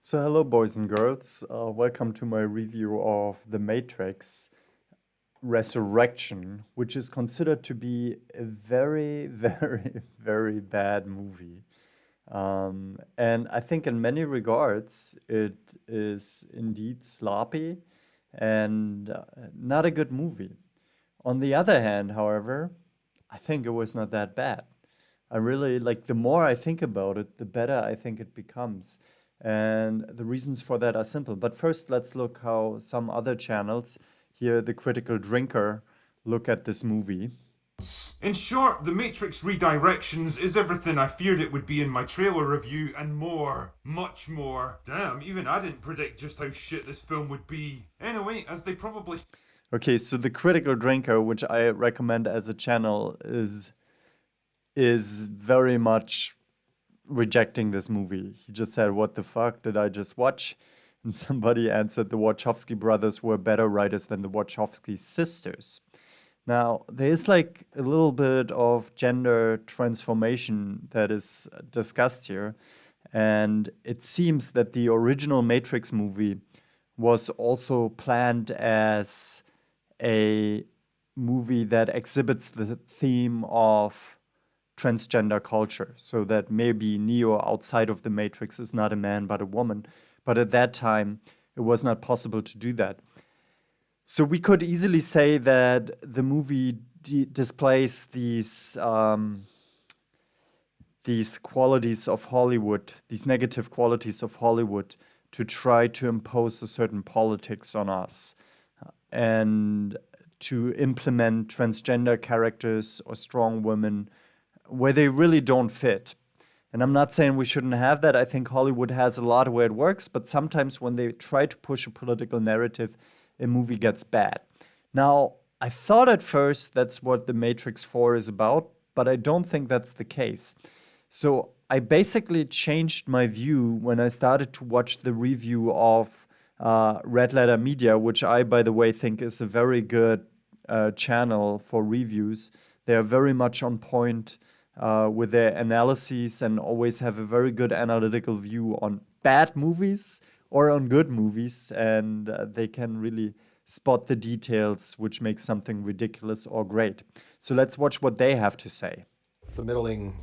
So, hello, boys and girls. Welcome to my review of The Matrix Resurrection, which is considered to be a very, very, very bad movie. And I think, in many regards, it is indeed sloppy and not a good movie. On the other hand, however, I think it was not that bad. I really like the more I think about it, the better I think it becomes. And the reasons for that are simple. But first, let's look how some other channels, here, The Critical Drinker, look at this movie. In short, The Matrix Redirections is everything I feared it would be in my trailer review and more. Much more. Damn, even I didn't predict just how shit this film would be. Anyway, as they probably Okay, so The Critical Drinker, which I recommend as a channel, is very much rejecting this movie. He just said, "What the fuck did I just watch?" And somebody answered, "The Wachowski brothers were better writers than the Wachowski sisters." Now, there is like a little bit of gender transformation that is discussed here. And it seems that the original Matrix movie was also planned as a movie that exhibits the theme of transgender culture. So that maybe Neo outside of the Matrix is not a man but a woman. But at that time, it was not possible to do that. So we could easily say that the movie displays these qualities of Hollywood, these negative qualities of Hollywood, to try to impose a certain politics on us and to implement transgender characters or strong women where they really don't fit. And I'm not saying we shouldn't have that. I think Hollywood has a lot where it works, but sometimes when they try to push a political narrative, a movie gets bad. Now, I thought at first that's what The Matrix 4 is about, but I don't think that's the case. So I basically changed my view when I started to watch the review of RedLetterMedia, which I, by the way, think is a very good channel for reviews. They are very much on point with their analyses and always have a very good analytical view on bad movies or on good movies. And they can really spot the details which make something ridiculous or great. So let's watch what they have to say. The middling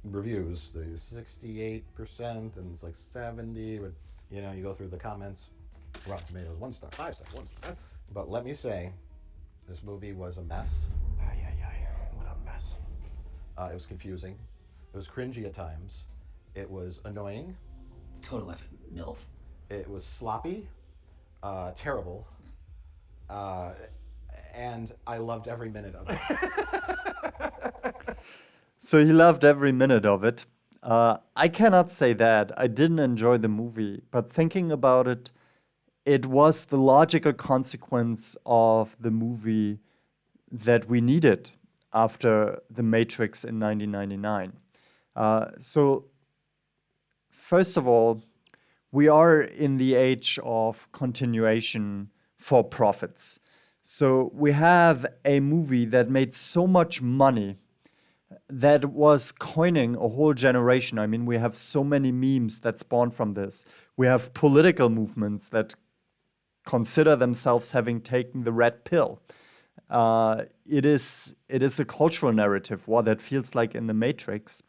reviews, the 68% and it's like 70, but you go through the comments, Rotten Tomatoes, 1 star, 5 stars, 1 star. But let me say, this movie was a mess. What a mess. It was confusing. It was cringy at times. It was annoying. Total F MILF. It was sloppy, terrible, and I loved every minute of it. So he loved every minute of it. I cannot say that. I didn't enjoy the movie, but thinking about it, it was the logical consequence of the movie that we needed after The Matrix in 1999. So, first of all, we are in the age of continuation for profits. So, we have a movie that made so much money that was coining a whole generation. I mean, we have so many memes that spawn from this. We have political movements that consider themselves having taken the red pill. It is a cultural narrative, what that feels like in the Matrix.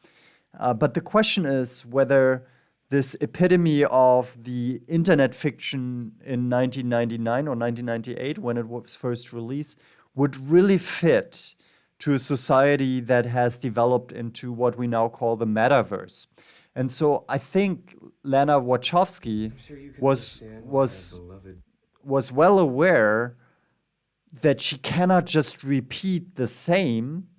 But the question is whether this epitome of the internet fiction in 1999 or 1998, when it was first released, would really fit to a society that has developed into what we now call the metaverse. And so I think Lana Wachowski was well aware that she cannot just repeat the same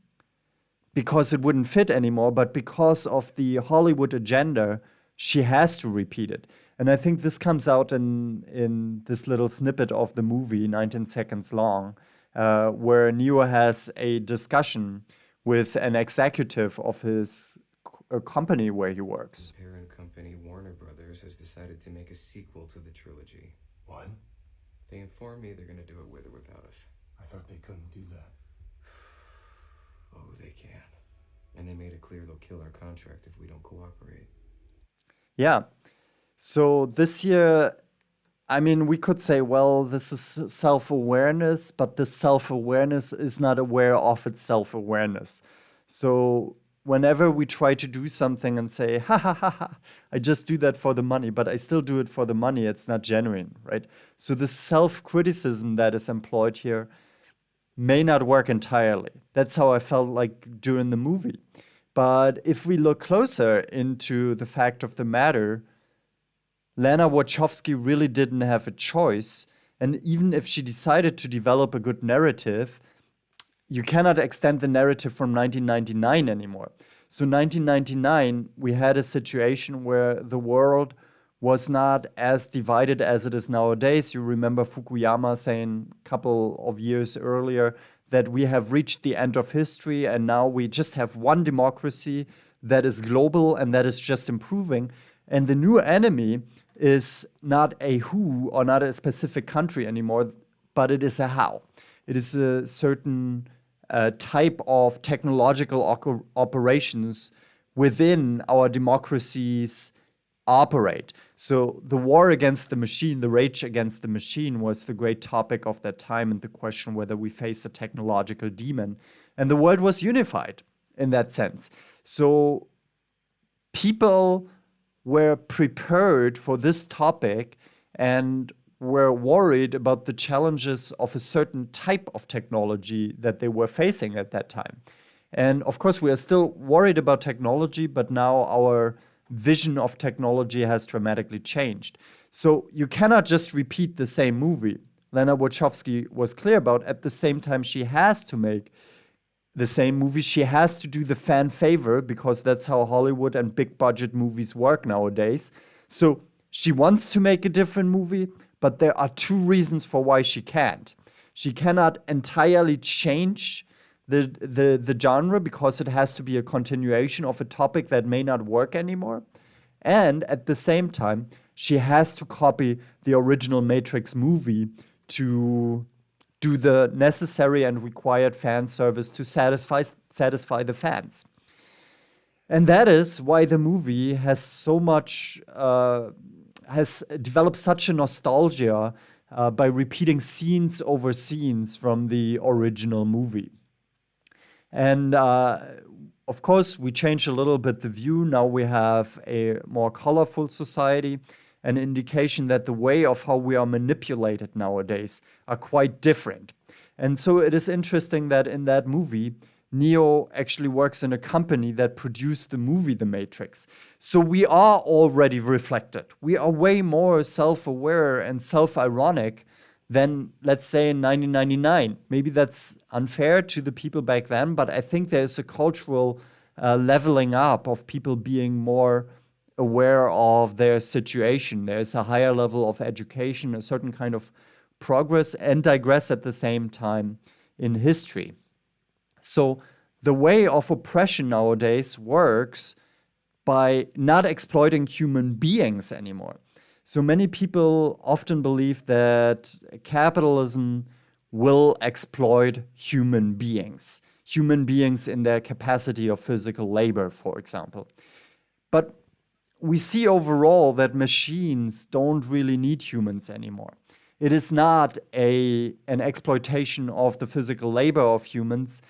because it wouldn't fit anymore, but because of the Hollywood agenda, she has to repeat it. And I think this comes out in this little snippet of the movie, 19 seconds long, where Neo has a discussion with an executive of his company where he works. Parent company Warner Brothers has decided to make a sequel to the trilogy. What? They informed me they're going to do it with or without us. I thought they couldn't do that. Oh, they can. And they made it clear they'll kill our contract if we don't cooperate. Yeah. So this year, I mean, we could say, well, this is self-awareness, but this self-awareness is not aware of its self-awareness. So whenever we try to do something and say, ha ha ha ha, I just do that for the money, but I still do it for the money, it's not genuine, right? So the self-criticism that is employed here may not work entirely. That's how I felt like during the movie. But if we look closer into the fact of the matter, Lana Wachowski really didn't have a choice. And even if she decided to develop a good narrative, you cannot extend the narrative from 1999 anymore. So 1999, we had a situation where the world was not as divided as it is nowadays. You remember Fukuyama saying a couple of years earlier that we have reached the end of history and now we just have one democracy that is global and that is just improving. And the new enemy is not a who or not a specific country anymore, but it is a how. It is a certain type of technological operations within our democracies operate. So the war against the machine, the rage against the machine was the great topic of that time and the question whether we face a technological demon. And the world was unified in that sense. So people were prepared for this topic and were worried about the challenges of a certain type of technology that they were facing at that time. And of course, we are still worried about technology, but now our vision of technology has dramatically changed. So you cannot just repeat the same movie. Lana Wachowski was clear about at the same time she has to make the same movie. She has to do the fan favor because that's how Hollywood and big budget movies work nowadays. So she wants to make a different movie, but there are two reasons for why she can't. She cannot entirely change the genre because it has to be a continuation of a topic that may not work anymore. And at the same time, she has to copy the original Matrix movie to do the necessary and required fan service to satisfy the fans. And that is why the movie has so much, has developed such a nostalgia by repeating scenes over scenes from the original movie. And of course, we changed a little bit the view. Now we have a more colorful society, an indication that the way of how we are manipulated nowadays are quite different. And so it is interesting that in that movie, Neo actually works in a company that produced the movie The Matrix. So we are already reflected. We are way more self-aware and self-ironic than, let's say, in 1999. Maybe that's unfair to the people back then, but I think there's a cultural leveling up of people being more aware of their situation. There's a higher level of education, a certain kind of progress, and digress at the same time in history. So the way of oppression nowadays works by not exploiting human beings anymore. So many people often believe that capitalism will exploit human beings in their capacity of physical labor, for example. But we see overall that machines don't really need humans anymore. It is not an exploitation of the physical labor of humans.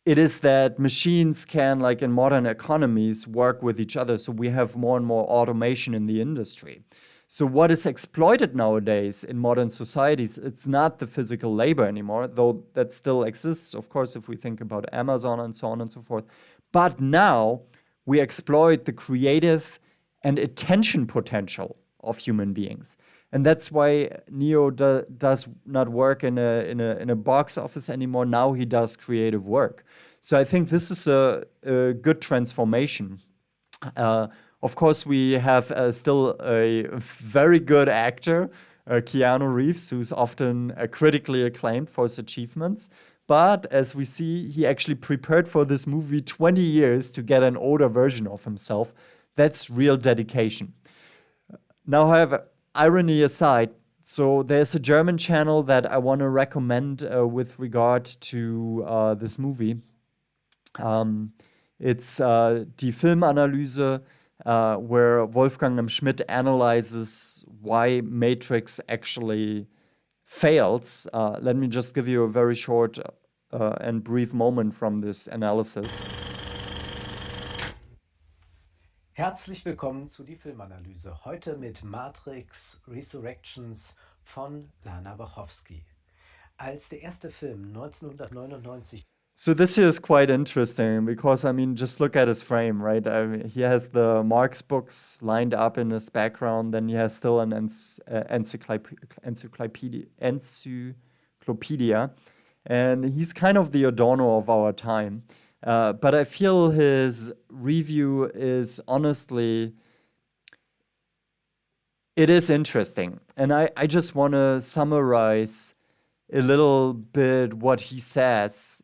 It is that machines can, like in modern economies, work with each other. So we have more and more automation in the industry. So what is exploited nowadays in modern societies, it's not the physical labor anymore, though that still exists, of course, if we think about Amazon and so on and so forth. But now we exploit the creative and attention potential of human beings. And that's why Neo does not work in a box office anymore. Now he does creative work. So I think this is a good transformation. Of course, we have still a very good actor, Keanu Reeves, who's often critically acclaimed for his achievements. But as we see, he actually prepared for this movie 20 years to get an older version of himself. That's real dedication. Now, however, irony aside, so there's a German channel that I want to recommend with regard to this movie. It's Die Filmanalyse. where Wolfgang M. Schmidt analyzes why Matrix actually fails. Let me just give you a very short and brief moment from this analysis. Herzlich willkommen zu die Filmanalyse. Heute mit Matrix Resurrections von Lana Wachowski. Als der erste Film 1999. So this here is quite interesting because, I mean, just look at his frame, right? He has the Marx books lined up in his background. Then he has still an encyclopedia. And he's kind of the Adorno of our time. But I feel his review is honestly, it is interesting. And I just want to summarize a little bit what he says.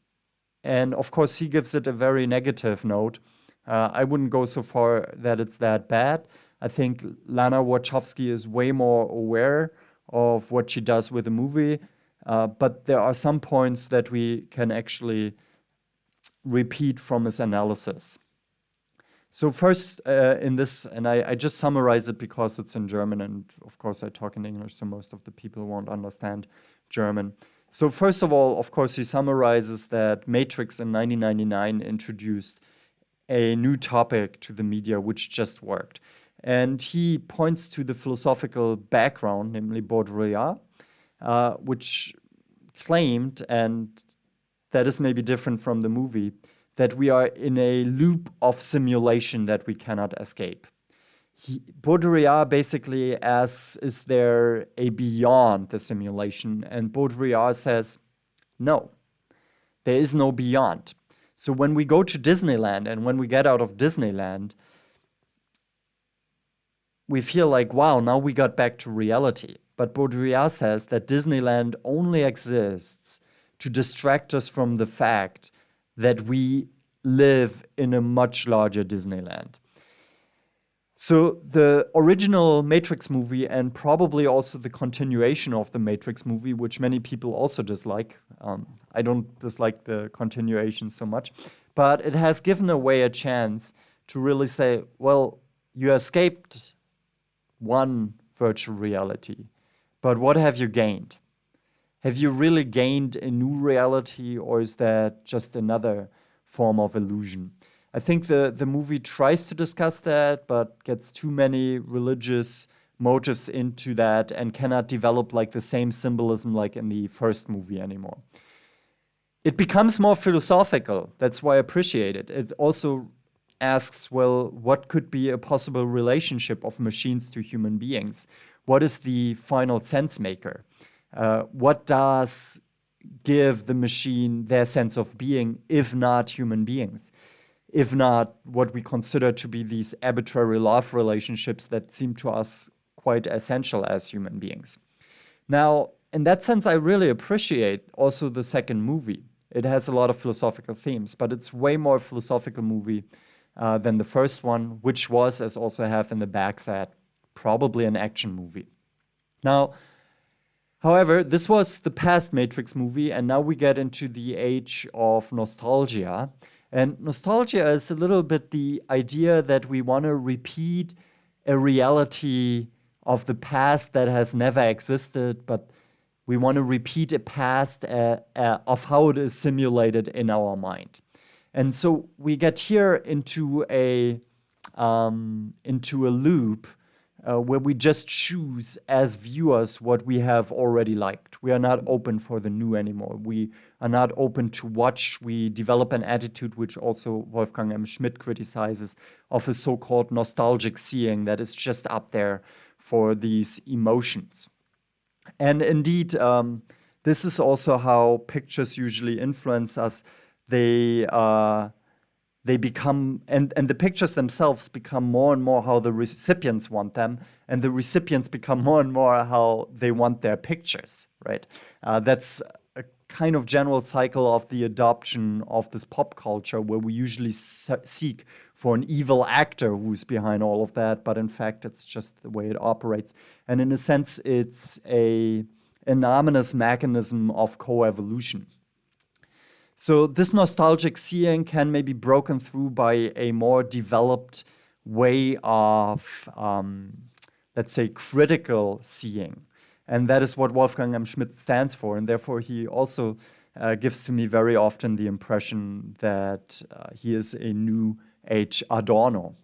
And of course, he gives it a very negative note. I wouldn't go so far that it's that bad. I think Lana Wachowski is way more aware of what she does with the movie. But there are some points that we can actually repeat from his analysis. So first in this, and I just summarize it because it's in German, and of course I talk in English, so most of the people won't understand German. So first of all, of course, he summarizes that Matrix in 1999 introduced a new topic to the media which just worked. And he points to the philosophical background, namely Baudrillard, which claimed, and that is maybe different from the movie, that we are in a loop of simulation that we cannot escape. Baudrillard basically asks, is there a beyond the simulation? And Baudrillard says, no, there is no beyond. So when we go to Disneyland and when we get out of Disneyland, we feel like, wow, now we got back to reality. But Baudrillard says that Disneyland only exists to distract us from the fact that we live in a much larger Disneyland. So the original Matrix movie, and probably also the continuation of the Matrix movie, which many people also dislike. I don't dislike the continuation so much, but it has given away a chance to really say, well, you escaped one virtual reality, but what have you gained? Have you really gained a new reality, or is that just another form of illusion? I think the movie tries to discuss that, but gets too many religious motives into that and cannot develop like the same symbolism like in the first movie anymore. It becomes more philosophical. That's why I appreciate it. It also asks, well, what could be a possible relationship of machines to human beings? What is the final sense maker? What does give the machine their sense of being, if not human beings? If not what we consider to be these arbitrary love relationships that seem to us quite essential as human beings. Now, in that sense, I really appreciate also the second movie. It has a lot of philosophical themes, but it's way more philosophical movie than the first one, which was, as also I have in the back said, probably an action movie. Now, however, this was the past Matrix movie, and now we get into the age of nostalgia. And nostalgia is a little bit the idea that we want to repeat a reality of the past that has never existed, but we want to repeat a past of how it is simulated in our mind. And so we get here into a loop where we just choose as viewers what we have already liked. We are not open for the new anymore. We are not open to watch. We develop an attitude, which also Wolfgang M. Schmidt criticizes, of a so-called nostalgic seeing that is just up there for these emotions. And indeed, this is also how pictures usually influence us. They become, and the pictures themselves become more and more how the recipients want them, and the recipients become more and more how they want their pictures, right? That's a kind of general cycle of the adoption of this pop culture, where we usually seek for an evil actor who's behind all of that, but in fact, it's just the way it operates. And in a sense, it's an anomalous mechanism of co-evolution. So this nostalgic seeing can maybe be broken through by a more developed way of, let's say, critical seeing. And that is what Wolfgang M. Schmidt stands for. And therefore, he also gives to me very often the impression that he is a new age Adorno.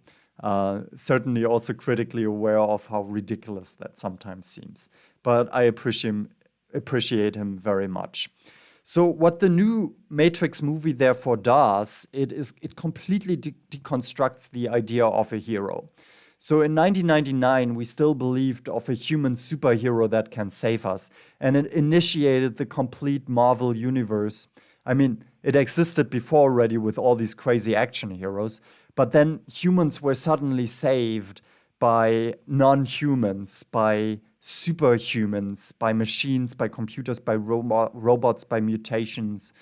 Certainly also critically aware of how ridiculous that sometimes seems. But I appreciate him very much. So what the new Matrix movie therefore does, it completely deconstructs the idea of a hero. So in 1999, we still believed of a human superhero that can save us. And it initiated the complete Marvel universe. I mean, it existed before already with all these crazy action heroes. But then humans were suddenly saved by non-humans, by superhumans, by machines, by computers, by robots, by mutations,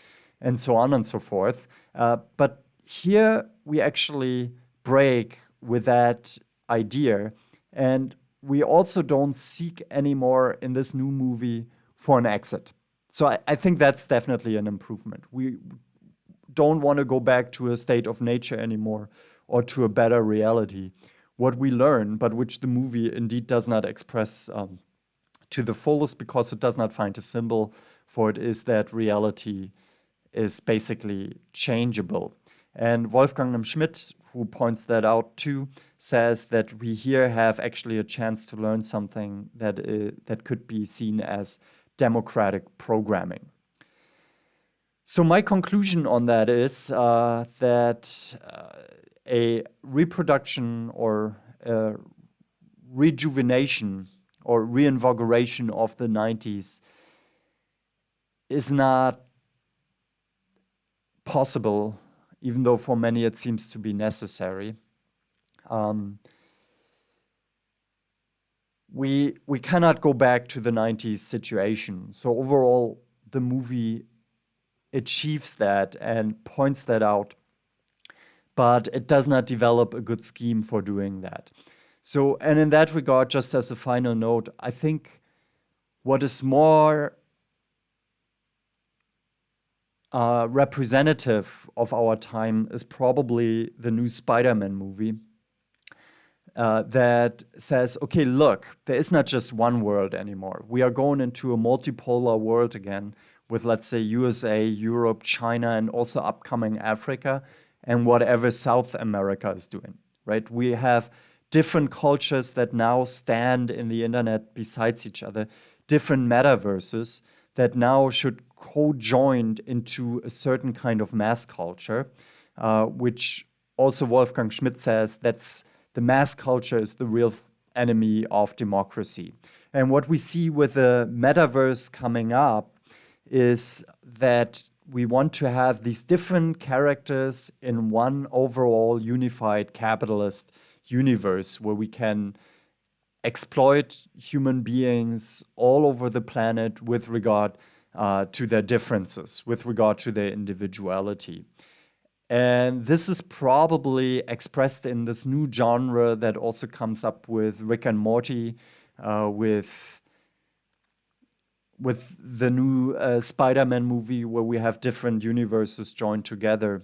and so on and so forth. But here we actually break with that idea, and we also don't seek anymore in this new movie for an exit. So I think that's definitely an improvement. We don't want to go back to a state of nature anymore or to a better reality. What we learn, but which the movie indeed does not express to the fullest because it does not find a symbol for it, is that reality is basically changeable. And Wolfgang M. Schmidt, who points that out too, says that we here have actually a chance to learn something that could be seen as democratic programming. So my conclusion on that is that a reproduction or rejuvenation or reinvigoration of the 90s is not possible, even though for many it seems to be necessary. We cannot go back to the 90s situation. So overall, the movie achieves that and points that out, but it does not develop a good scheme for doing that. So, and in that regard, just as a final note, I think what is more representative of our time is probably the new Spider-Man movie that says, okay, look, there is not just one world anymore. We are going into a multipolar world again with, let's say, USA, Europe, China, and also upcoming Africa and whatever South America is doing, right? We have different cultures that now stand in the internet besides each other, different metaverses that now should co-joined into a certain kind of mass culture, which also Wolfgang Schmidt says that's the mass culture is the real enemy of democracy. And what we see with the metaverse coming up is that we want to have these different characters in one overall unified capitalist universe where we can exploit human beings all over the planet with regard to their differences, with regard to their individuality. And this is probably expressed in this new genre that also comes up with Rick and Morty, with the new Spider-Man movie where we have different universes joined together.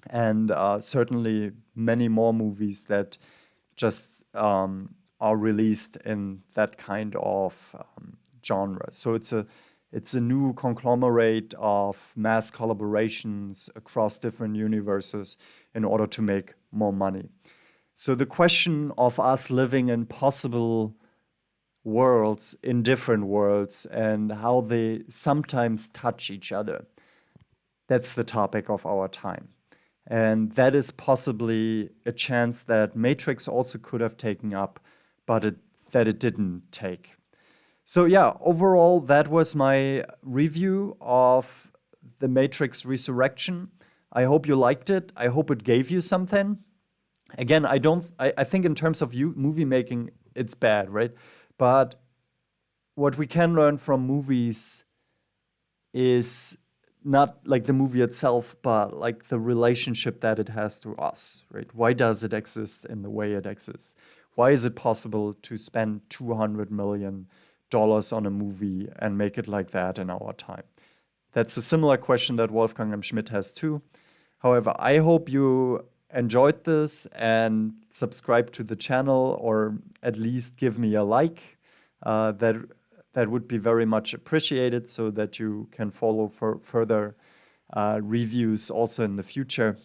And certainly many more movies that just are released in that kind of genre. So it's a new conglomerate of mass collaborations across different universes in order to make more money. So the question of us living in possible worlds, in different worlds, and how they sometimes touch each other, that's the topic of our time. And that is possibly a chance that Matrix also could have taken up, but that it didn't take. So yeah, overall, that was my review of The Matrix Resurrection. I hope you liked it. I hope it gave you something. Again, I think in terms of movie making, it's bad, right? But what we can learn from movies is not like the movie itself, but like the relationship that it has to us, right? Why does it exist in the way it exists? Why is it possible to spend $200 million on a movie and make it like that in our time? That's a similar question that Wolfgang M. Schmidt has too. However, I hope you enjoyed this and subscribe to the channel, or at least give me a like. That would be very much appreciated, so that you can follow for further reviews also in the future.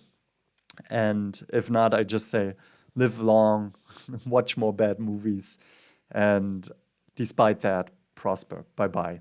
And if not, I just say live long, watch more bad movies, and despite that, prosper. Bye-bye.